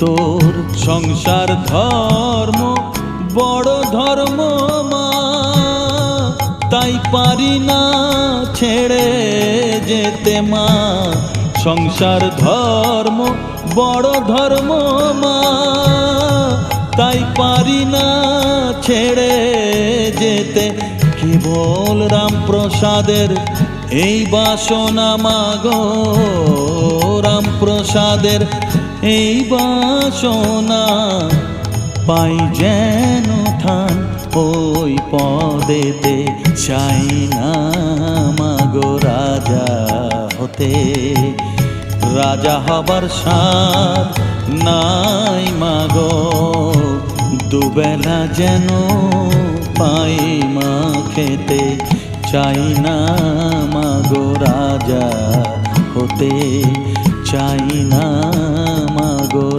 তোর সংসার ধর্ম বড় ধর্ম মা, তাই পারি না ছেড়ে যেতে মা। সংসার ধর্ম বড় ধর্ম মা, তাই পারি না ছেড়ে যেতে। কেবল রামপ্রসাদের এই বাসনা মাগো, রামপ্রসাদের এই বাসনা, পাই যেন ঠান ওই পদেতে। চাই না মাগো রাজা হতে, রাজা হবার সাধ নাই মাগো। দুবেলা যেন পাই মা খেতে, চাই না মাগো রাজা হতে, চাই না মাগো।